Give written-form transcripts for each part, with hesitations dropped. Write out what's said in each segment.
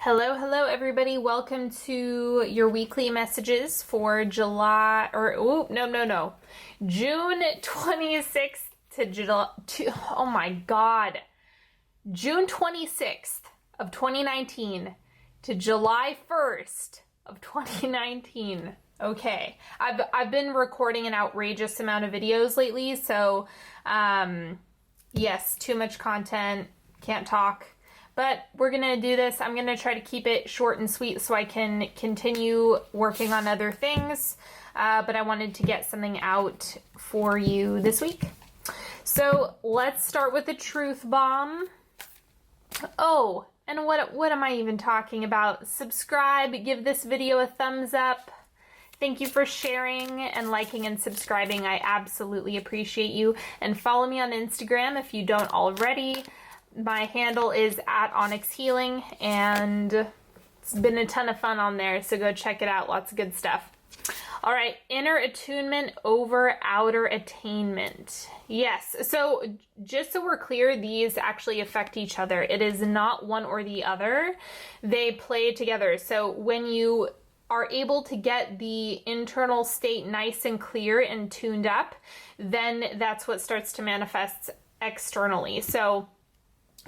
Hello, hello everybody. Welcome to your weekly messages for June 26th to June 26th of 2019 to July 1st of 2019. Okay. I've been recording an outrageous amount of videos lately, so yes, too much content, can't talk. But we're going to do this. I'm going to try to keep it short and sweet so I can continue working on other things. But I wanted to get something out for you this week. So let's start with the truth bomb. Oh, and what am I even talking about? Subscribe, give this video a thumbs up. Thank you for sharing and liking and subscribing. I absolutely appreciate you. And follow me on Instagram if you don't already. My handle is @OnyxHealing, and it's been a ton of fun on there, so go check it out. Lots of good stuff. All right, inner attunement over outer attainment. Yes, so just so we're clear, these actually affect each other. It is not one or the other. They play together. So when you are able to get the internal state nice and clear and tuned up, then that's what starts to manifest externally. So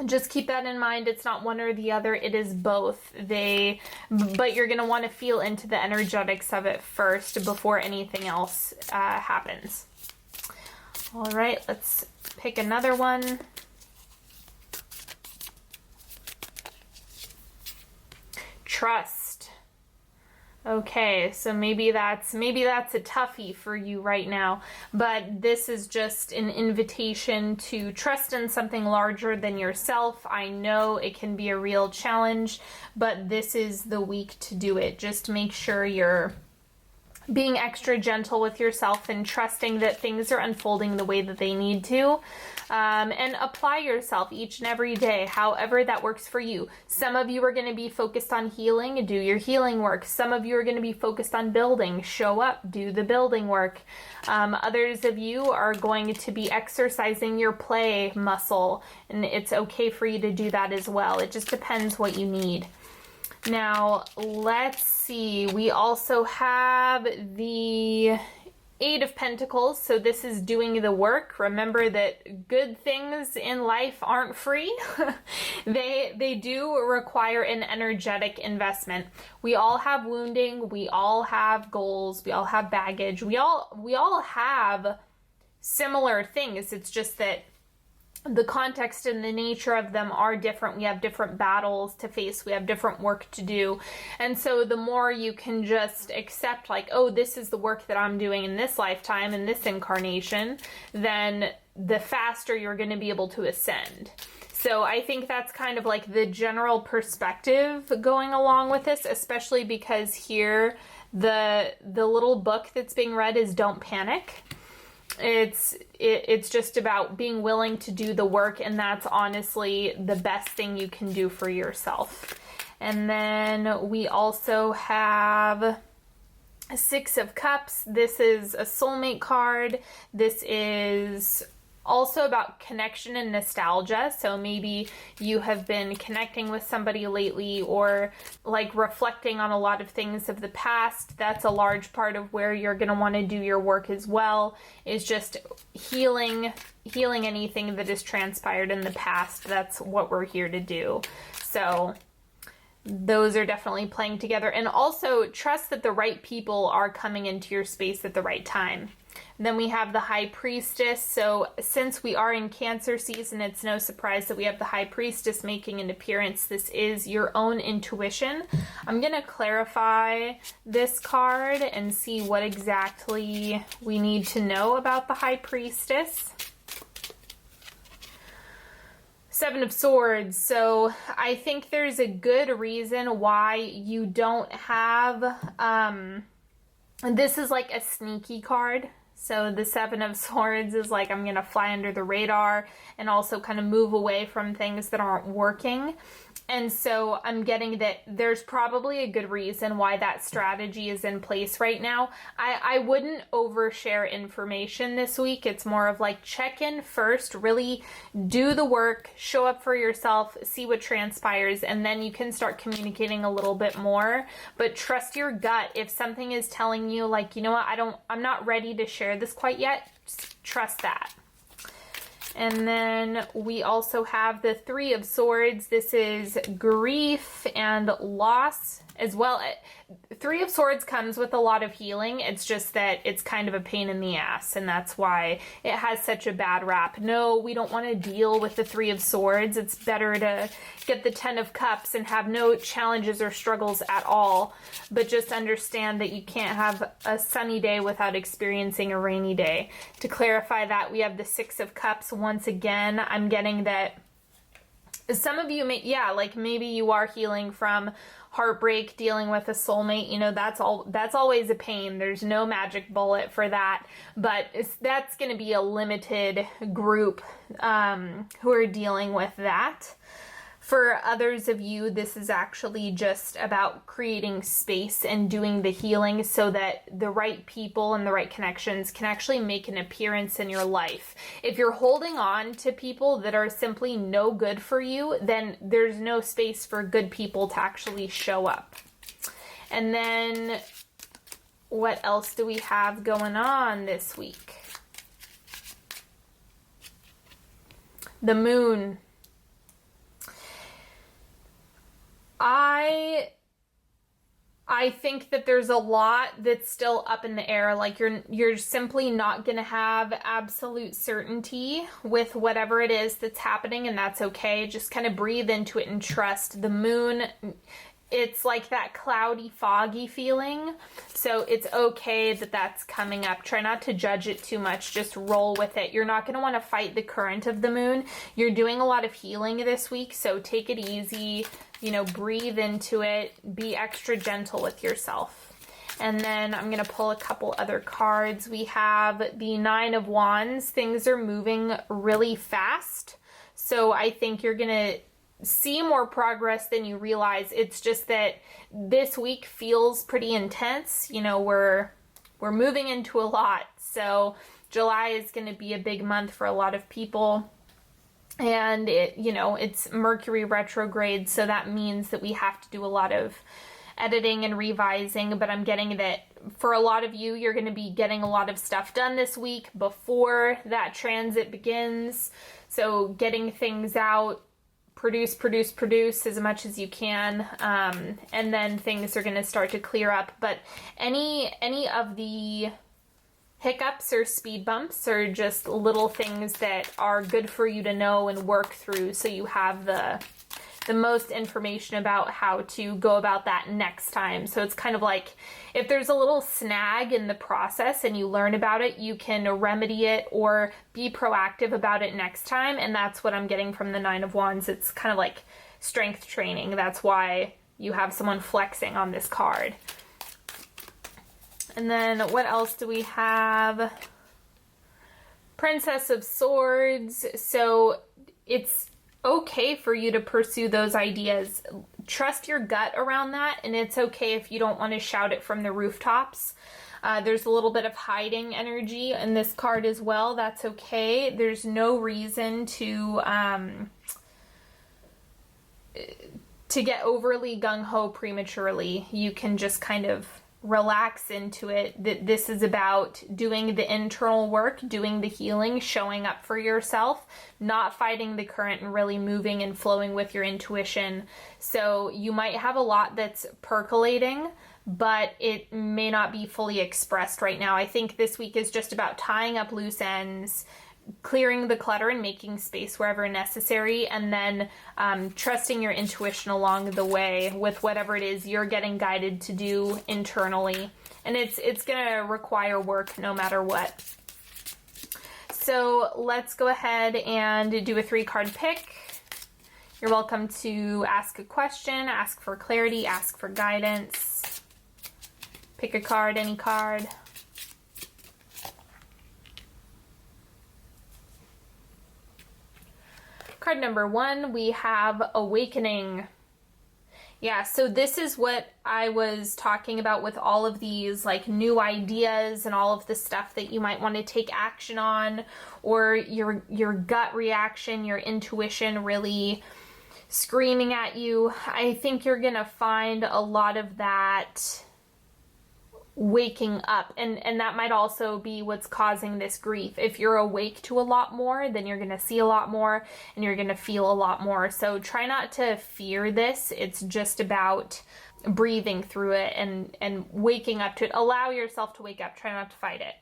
just keep that in mind. It's not one or the other. It is both. But you're going to want to feel into the energetics of it first before anything else happens. All right, let's pick another one. Trust. Okay, so maybe that's a toughie for you right now, but this is just an invitation to trust in something larger than yourself. I know it can be a real challenge, but this is the week to do it. Just make sure you're being extra gentle with yourself and trusting that things are unfolding the way that they need to. And apply yourself each and every day, however that works for you. Some of you are going to be focused on healing, do your healing work. Some of you are going to be focused on building, show up, do the building work. Others of you are going to be exercising your play muscle, and it's okay for you to do that as well. It just depends what you need. Now, let's see. We also have the Eight of Pentacles, so this is doing the work. Remember that good things in life aren't free. They do require an energetic investment. We all have wounding, we all have goals, we all have baggage, we all have similar things. It's just that the context and the nature of them are different. We have different battles to face. We have different work to do. And so the more you can just accept, like, oh, this is the work that I'm doing in this lifetime, in this incarnation, then the faster you're going to be able to ascend. So I think that's kind of like the general perspective going along with this, especially because here the little book that's being read is Don't Panic. It's just about being willing to do the work, and that's honestly the best thing you can do for yourself. And then we also have Six of Cups. This is a soulmate card. This is also about connection and nostalgia. So maybe you have been connecting with somebody lately, or like reflecting on a lot of things of the past. That's a large part of where you're going to want to do your work as well, is just healing anything that has transpired in the past. That's what we're here to do. So those are definitely playing together. And also trust that the right people are coming into your space at the right time. Then we have the High Priestess. So since we are in Cancer season, it's no surprise that we have the High Priestess making an appearance. This is your own intuition. I'm going to clarify this card and see what exactly we need to know about the High Priestess. Seven of Swords. So I think there's a good reason why you don't have, this is like a sneaky card. So the Seven of Swords is like, I'm going to fly under the radar and also kind of move away from things that aren't working. And so I'm getting that there's probably a good reason why that strategy is in place right now. I wouldn't overshare information this week. It's more of like, check in first, really do the work, show up for yourself, see what transpires, and then you can start communicating a little bit more. But trust your gut. If something is telling you like, you know what, I'm not ready to share this quite yet, just trust that. And then we also have the Three of Swords. This is grief and loss as well. Three of Swords comes with a lot of healing. It's just that it's kind of a pain in the ass, and that's why it has such a bad rap. No, we don't want to deal with the Three of Swords. It's better to get the Ten of Cups and have no challenges or struggles at all. But just understand that you can't have a sunny day without experiencing a rainy day. To clarify that, we have the Six of Cups. Once again, I'm getting that some of you may, like maybe you are healing from heartbreak, dealing with a soulmate, you know, that's always a pain. There's no magic bullet for that, but that's going to be a limited group who are dealing with that. For others of you, this is actually just about creating space and doing the healing so that the right people and the right connections can actually make an appearance in your life. If you're holding on to people that are simply no good for you, then there's no space for good people to actually show up. And then what else do we have going on this week? The Moon. I think that there's a lot that's still up in the air. Like you're simply not going to have absolute certainty with whatever it is that's happening, and that's okay. Just kind of breathe into it and trust. The Moon, it's like that cloudy, foggy feeling. So it's okay that that's coming up. Try not to judge it too much. Just roll with it. You're not going to want to fight the current of the Moon. You're doing a lot of healing this week, so take it easy. You know, breathe into it. Be extra gentle with yourself. And then I'm going to pull a couple other cards. We have the Nine of Wands. Things are moving really fast. So I think you're going to see more progress than you realize. It's just that this week feels pretty intense. You know, we're moving into a lot. So July is going to be a big month for a lot of people. And it's Mercury retrograde, so that means that we have to do a lot of editing and revising, but I'm getting that for a lot of you, you're going to be getting a lot of stuff done this week before that transit begins. So getting things out, produce as much as you can, and then things are going to start to clear up. But any of the hiccups or speed bumps are just little things that are good for you to know and work through, so you have the most information about how to go about that next time. So it's kind of like if there's a little snag in the process and you learn about it, you can remedy it or be proactive about it next time. And that's what I'm getting from the Nine of Wands. It's kind of like strength training. That's why you have someone flexing on this card. And then what else do we have? Princess of Swords. So it's okay for you to pursue those ideas. Trust your gut around that, and it's okay if you don't want to shout it from the rooftops. There's a little bit of hiding energy in this card as well. That's okay. There's no reason to get overly gung-ho prematurely. You can just kind of relax into it. That this is about doing the internal work, doing the healing, showing up for yourself, not fighting the current, and really moving and flowing with your intuition. So you might have a lot that's percolating, but it may not be fully expressed right now. I think this week is just about tying up loose ends, clearing the clutter and making space wherever necessary, and then trusting your intuition along the way with whatever it is you're getting guided to do internally. And it's gonna require work no matter what. So let's go ahead and do a 3-card pick. You're welcome to ask a question, ask for clarity, ask for guidance. Pick a card, any card. Card number 1, we have Awakening. Yeah, so this is what I was talking about with all of these like new ideas and all of the stuff that you might want to take action on, or your gut reaction, your intuition really screaming at you. I think you're gonna find a lot of that waking up, and that might also be what's causing this grief. If you're awake to a lot more, then you're gonna see a lot more and you're gonna feel a lot more. So try not to fear this. It's just about breathing through it and waking up to it. Allow yourself to wake up. Try not to fight it.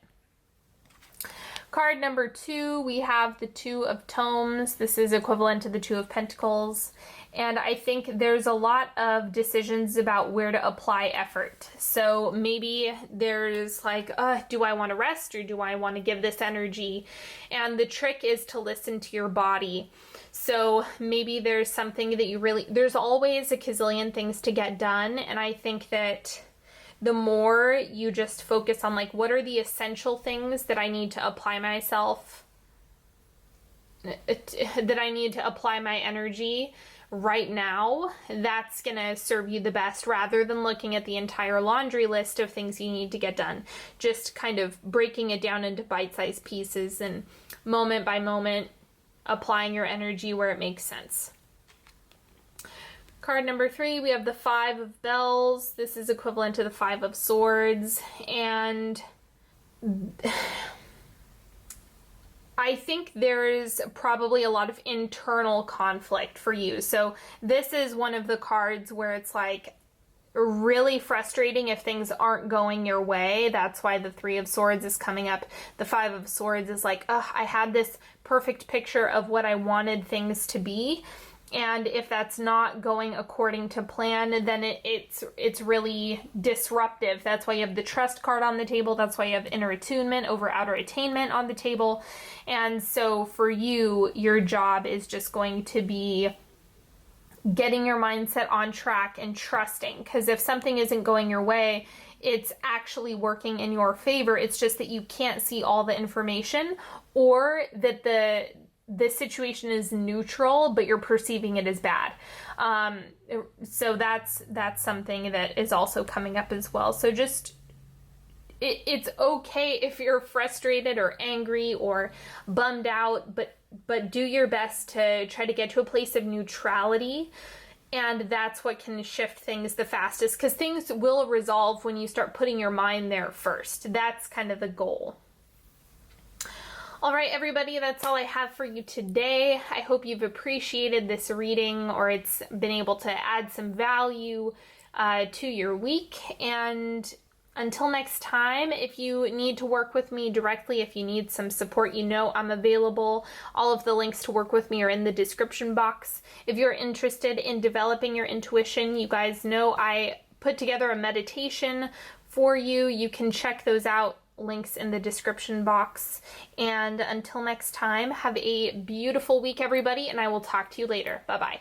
Card number 2, we have the Two of Tomes. This is equivalent to the Two of Pentacles. And I think there's a lot of decisions about where to apply effort. So maybe there's like, do I want to rest or do I want to give this energy? And the trick is to listen to your body. So maybe there's something that you really, there's always a gazillion things to get done. And I think that the more you just focus on like, what are the essential things that I need to apply myself, that I need to apply my energy right now, that's gonna serve you the best, rather than looking at the entire laundry list of things you need to get done. Just kind of breaking it down into bite-sized pieces and moment by moment applying your energy where it makes sense. Card number 3, we have the Five of Bells. This is equivalent to the Five of Swords, and I think there's probably a lot of internal conflict for you. So this is one of the cards where it's like really frustrating if things aren't going your way. That's why the Three of Swords is coming up. The Five of Swords is like, I had this perfect picture of what I wanted things to be, and if that's not going according to plan, then it's really disruptive. That's why you have the Trust card on the table. That's why you have Inner Attunement over Outer Attainment on the table. And so for you, your job is just going to be getting your mindset on track and trusting. Because if something isn't going your way, it's actually working in your favor. It's just that you can't see all the information, or that the situation is neutral, but you're perceiving it as bad. So that's something that is also coming up as well. So just, it's okay if you're frustrated or angry or bummed out, but do your best to try to get to a place of neutrality. And that's what can shift things the fastest, because things will resolve when you start putting your mind there first. That's kind of the goal. All right, everybody, that's all I have for you today. I hope you've appreciated this reading, or it's been able to add some value to your week. And until next time, if you need to work with me directly, if you need some support, you know I'm available. All of the links to work with me are in the description box. If you're interested in developing your intuition, you guys know I put together a meditation for you. You can check those out. Links in the description box. And until next time, have a beautiful week, everybody, and I will talk to you later. Bye-bye.